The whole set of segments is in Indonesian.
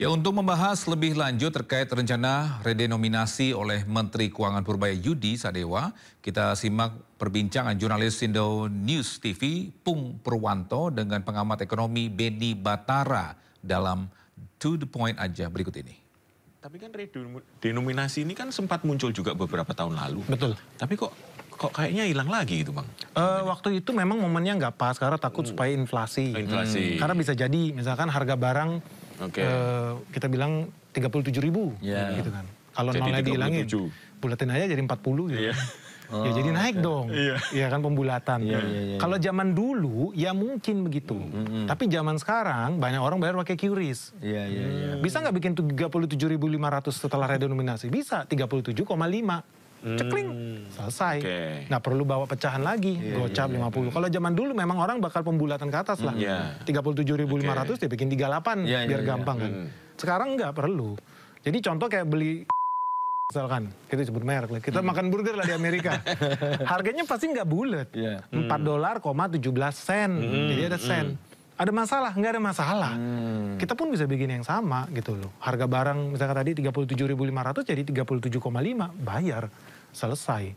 Ya, untuk membahas lebih lanjut terkait rencana redenominasi oleh Menteri Keuangan Purbaya-Yudi Sadewa, kita simak perbincangan jurnalis Indo News TV Pung Purwanto dengan pengamat ekonomi Beni Batara dalam To The Point aja berikut ini. Tapi kan redenominasi ini kan sempat muncul juga beberapa tahun lalu. Betul. Tapi kok kayaknya hilang lagi gitu, Bang? Waktu itu memang momennya nggak pas karena takut supaya inflasi. Karena bisa jadi misalkan harga barang kita bilang 37.000 gitu kan. Kalau nolnya dihilangin, bulatin aja jadi 40 gitu. Ya jadi naik dong, ya kan pembulatan. Kalau zaman dulu ya mungkin begitu, tapi zaman sekarang banyak orang bayar pakai QRIS. Bisa nggak bikin 37.500 setelah redenominasi? Bisa, 37,5. Cekling, selesai. Nggak perlu bawa pecahan lagi, gocap 50. Kalau zaman dulu memang orang bakal pembulatan ke atas lah. 37.500 dia bikin 38 biar gampang kan. Sekarang nggak perlu. Jadi contoh kayak beli misalkan, kita sebut merek lah. Kita makan burger lah di Amerika. Harganya pasti nggak bulat. $4,17. Jadi ada sen. Ada masalah? Nggak ada masalah. Kita pun bisa bikin yang sama gitu loh. Harga barang misalkan tadi 37.500 jadi 37,5. Bayar. Selesai.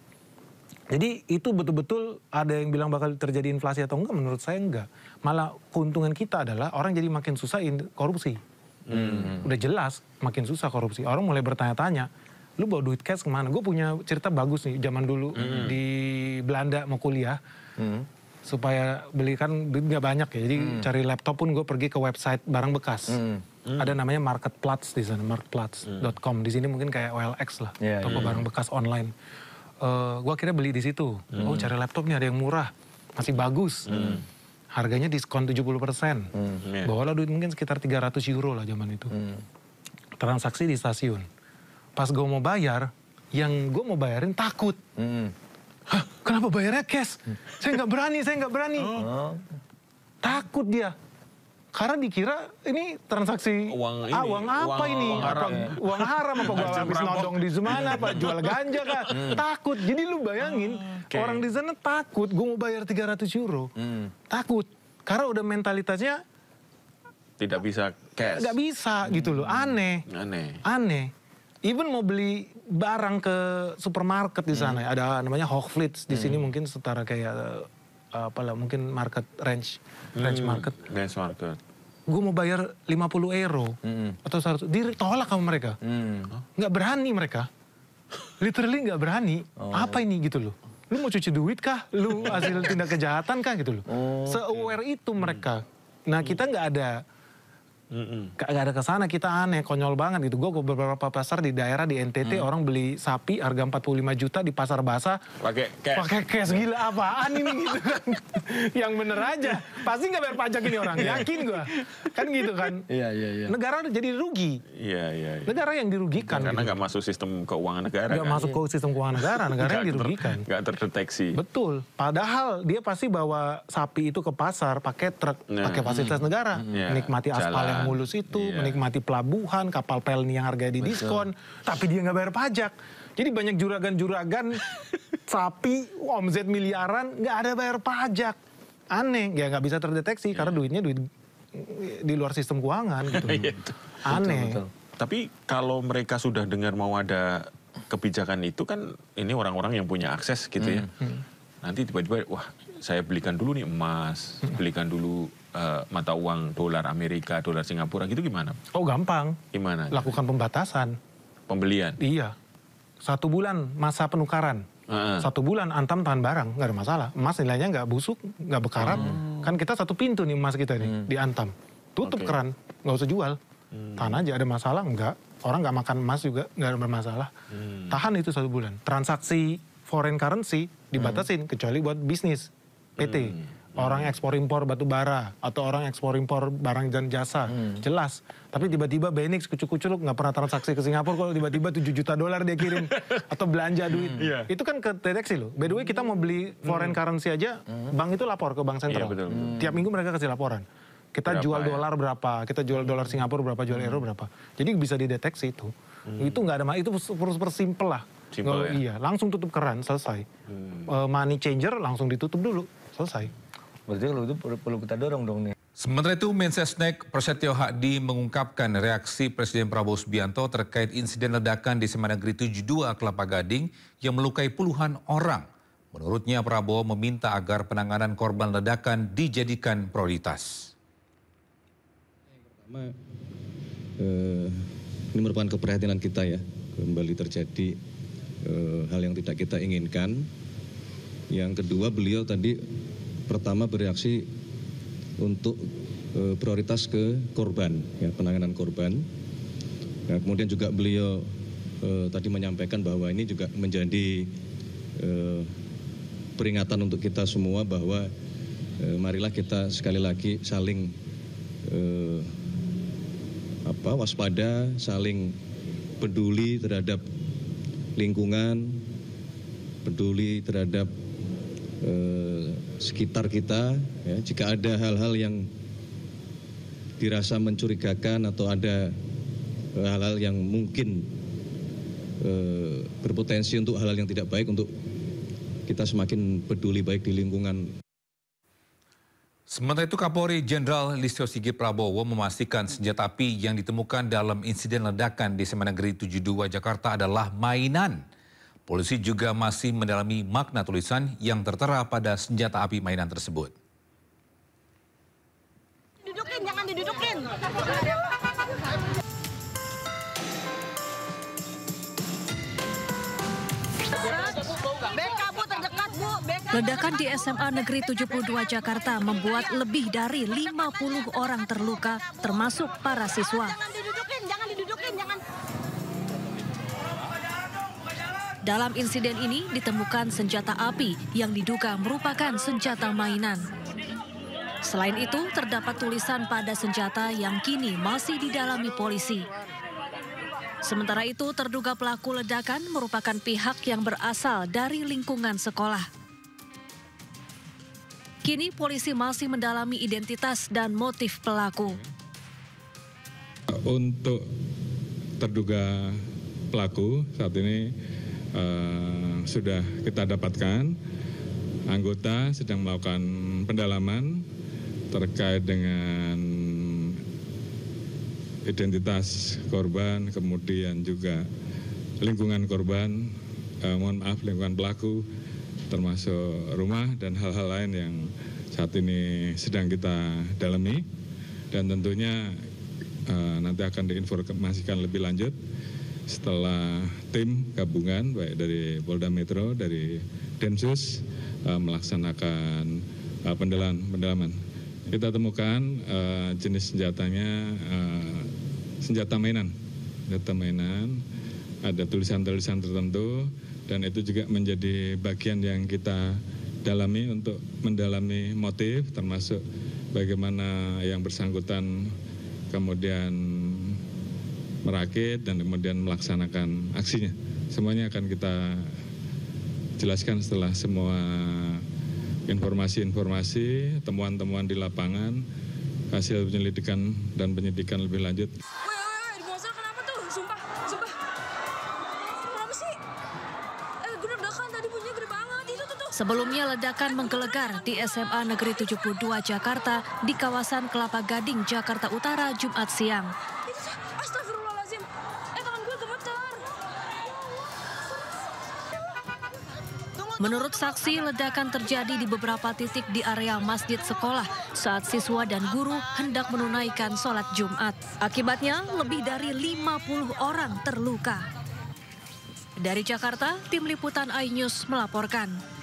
Jadi itu betul-betul ada yang bilang bakal terjadi inflasi atau enggak, menurut saya enggak. Malah keuntungan kita adalah orang jadi makin susah korupsi. Udah jelas makin susah korupsi. Orang mulai bertanya-tanya, lu bawa duit cash kemana? Gue punya cerita bagus nih, zaman dulu di Belanda mau kuliah. Supaya beli kan duit nggak banyak ya, jadi cari laptop pun gue pergi ke website barang bekas. Ada namanya Marketplaats di sana, marketplaats.com. Di sini mungkin kayak OLX lah, toko barang bekas online. Gue akhirnya beli di situ. Oh, cari laptopnya ada yang murah, masih bagus. Harganya diskon 70%. Bawalah duit mungkin sekitar 300 euro lah zaman itu. Transaksi di stasiun. Pas gue mau bayar, yang gue mau bayarin takut. Hah, kenapa bayarnya cash? Saya nggak berani. Takut dia. Karena dikira ini transaksi uang apa ini? Uang haram apa gue habis nodong di mana? Apa jual ganja kah? Takut. Jadi lu bayangin, orang di sana takut. Gue mau bayar 300 euro. Takut. Karena udah mentalitasnya tidak bisa cash. Nggak bisa gitu loh. Aneh. Even mau beli barang ke supermarket di sana, ada namanya Hoogvliet di sini mungkin setara kayak mungkin market range market. Gue mau bayar 50 euro atau 100, ditolak sama mereka. Nggak berani mereka, literally nggak berani. Apa ini gitu loh? Lu mau cuci duit kah? Lu hasil tindak kejahatan kah gitu loh? Se-aware itu mereka. Nah kita nggak ada. Gak ada kesana, kita aneh, konyol banget gitu. Gue ke beberapa pasar di daerah di NTT, orang beli sapi harga 45 juta di pasar basah pakai cash. Gila apaan ini gitu kan. Yang bener aja, pasti gak bayar pajak ini orang, yakin gue. Kan gitu kan. Negara jadi rugi. Negara yang dirugikan. Karena gitu. Gak masuk sistem keuangan negara. Gak masuk ke sistem keuangan negara yang dirugikan. Gak terdeteksi. Betul. Padahal dia pasti bawa sapi itu ke pasar pakai truk, pakai fasilitas negara. Menikmati aspal yang mulus itu, menikmati pelabuhan, kapal pelni yang harganya didiskon, tapi dia nggak bayar pajak. Jadi banyak juragan-juragan sapi, omzet miliaran, nggak ada bayar pajak. Aneh, ya nggak bisa terdeteksi karena duitnya duit di luar sistem keuangan gitu. Aneh. Betul. Tapi kalau mereka sudah dengar mau ada kebijakan itu kan, ini orang-orang yang punya akses gitu ya. Nanti tiba-tiba, wah saya belikan dulu nih emas, belikan dulu mata uang dolar Amerika, dolar Singapura gitu gimana? Oh gampang. Gimana? Lakukan pembatasan. Pembelian? Iya. 1 bulan masa penukaran. 1 bulan Antam tahan barang, nggak ada masalah. Emas nilainya nggak busuk, nggak bekarat. Kan kita 1 pintu nih emas kita nih, di Antam. Tutup keran, nggak usah jual. Tahan aja, ada masalah? Enggak. Orang nggak makan emas juga, nggak ada masalah. Tahan itu 1 bulan. Transaksi foreign currency dibatasin, kecuali buat bisnis, PT. Orang ekspor impor batu bara atau orang ekspor impor barang dan jasa, jelas. Tapi tiba-tiba Benix kucuk-kucuk nggak pernah transaksi ke Singapura, kalau tiba-tiba $7 juta dia kirim atau belanja duit, itu kan kedeteksi loh. By the way kita mau beli foreign currency aja, bank itu lapor ke bank sentral. Tiap minggu mereka kasih laporan. Kita jual dolar berapa, kita jual dolar Singapura berapa, jual euro berapa. Jadi bisa dideteksi itu. Itu nggak ada, itu simple lah. Iya, langsung tutup keran, selesai. Money changer langsung ditutup dulu, selesai. Berarti kalau itu perlu kita dorong dong nih. Sementara itu, Mensesnek Prasetyo Hadi mengungkapkan reaksi Presiden Prabowo Subianto terkait insiden ledakan di SMA Negeri 72 Kelapa Gading yang melukai puluhan orang. Menurutnya, Prabowo meminta agar penanganan korban ledakan dijadikan prioritas. Pertama, ini merupakan keprihatinan kita ya, kembali terjadi hal yang tidak kita inginkan. Yang kedua, beliau tadi pertama bereaksi untuk prioritas ke korban, ya, penanganan korban. Ya, kemudian juga beliau tadi menyampaikan bahwa ini juga menjadi peringatan untuk kita semua bahwa marilah kita sekali lagi saling waspada, saling peduli terhadap lingkungan, peduli terhadap sekitar kita, ya. Jika ada hal-hal yang dirasa mencurigakan atau ada hal-hal yang mungkin berpotensi untuk hal-hal yang tidak baik, untuk kita semakin peduli baik di lingkungan. Sementara itu, Kapolri Jenderal Listio Sigit Prabowo memastikan senjata api yang ditemukan dalam insiden ledakan di SMA Negeri 72 Jakarta adalah mainan. Polisi juga masih mendalami makna tulisan yang tertera pada senjata api mainan tersebut. Didudukin, jangan didudukin. Ledakan di SMA Negeri 72 Jakarta membuat lebih dari 50 orang terluka, termasuk para siswa. Jangan didudukin. Dalam insiden ini ditemukan senjata api yang diduga merupakan senjata mainan. Selain itu, terdapat tulisan pada senjata yang kini masih didalami polisi. Sementara itu, terduga pelaku ledakan merupakan pihak yang berasal dari lingkungan sekolah. Kini polisi masih mendalami identitas dan motif pelaku. Untuk terduga pelaku saat ini sudah kita dapatkan. Anggota sedang melakukan pendalaman terkait dengan identitas korban, kemudian juga lingkungan korban, lingkungan pelaku, termasuk rumah dan hal-hal lain yang saat ini sedang kita dalami, dan tentunya nanti akan diinformasikan lebih lanjut setelah tim gabungan baik dari Polda Metro, dari Densus melaksanakan pendalaman. Kita temukan jenis senjatanya senjata mainan, ada tulisan-tulisan tertentu. Dan itu juga menjadi bagian yang kita dalami untuk mendalami motif, termasuk bagaimana yang bersangkutan kemudian merakit dan kemudian melaksanakan aksinya. Semuanya akan kita jelaskan setelah semua informasi-informasi, temuan-temuan di lapangan, hasil penyelidikan dan penyidikan lebih lanjut. Sebelumnya ledakan menggelegar di SMA Negeri 72 Jakarta di kawasan Kelapa Gading, Jakarta Utara, Jumat siang. Astagfirullahaladzim, tangan gue gemeter. Menurut saksi, ledakan terjadi di beberapa titik di area masjid sekolah saat siswa dan guru hendak menunaikan sholat Jumat. Akibatnya, lebih dari 50 orang terluka. Dari Jakarta, tim liputan iNews melaporkan.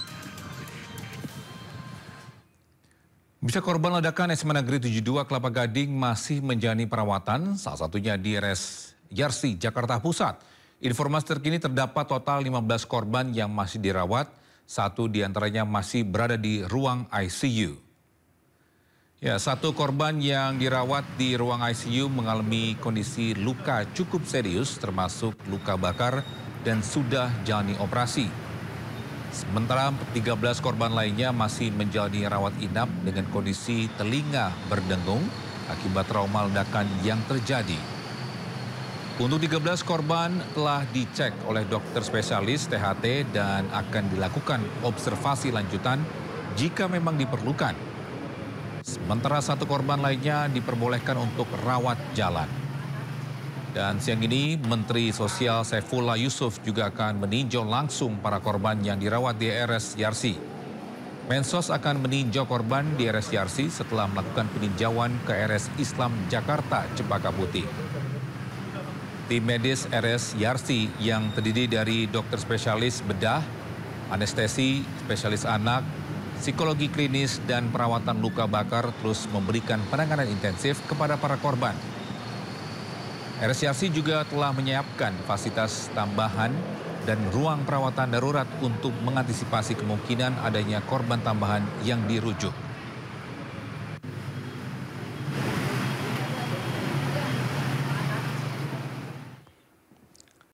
Bisa korban ledakan SMA Negeri 72 Kelapa Gading masih menjalani perawatan, salah satunya di RS Yarsi, Jakarta Pusat. Informasi terkini terdapat total 15 korban yang masih dirawat, 1 diantaranya masih berada di ruang ICU. Ya, 1 korban yang dirawat di ruang ICU mengalami kondisi luka cukup serius, termasuk luka bakar dan sudah jalani operasi. Sementara 13 korban lainnya masih menjalani rawat inap dengan kondisi telinga berdengung akibat trauma ledakan yang terjadi. Untuk 13 korban telah dicek oleh dokter spesialis THT dan akan dilakukan observasi lanjutan jika memang diperlukan. Sementara satu korban lainnya diperbolehkan untuk rawat jalan. Dan siang ini Menteri Sosial Saifullah Yusuf juga akan meninjau langsung para korban yang dirawat di RS Yarsi. Mensos akan meninjau korban di RS Yarsi setelah melakukan peninjauan ke RS Islam Jakarta Cempaka Putih. Tim medis RS Yarsi yang terdiri dari dokter spesialis bedah, anestesi, spesialis anak, psikologi klinis, dan perawatan luka bakar terus memberikan penanganan intensif kepada para korban. RS Yarsi juga telah menyiapkan fasilitas tambahan dan ruang perawatan darurat untuk mengantisipasi kemungkinan adanya korban tambahan yang dirujuk.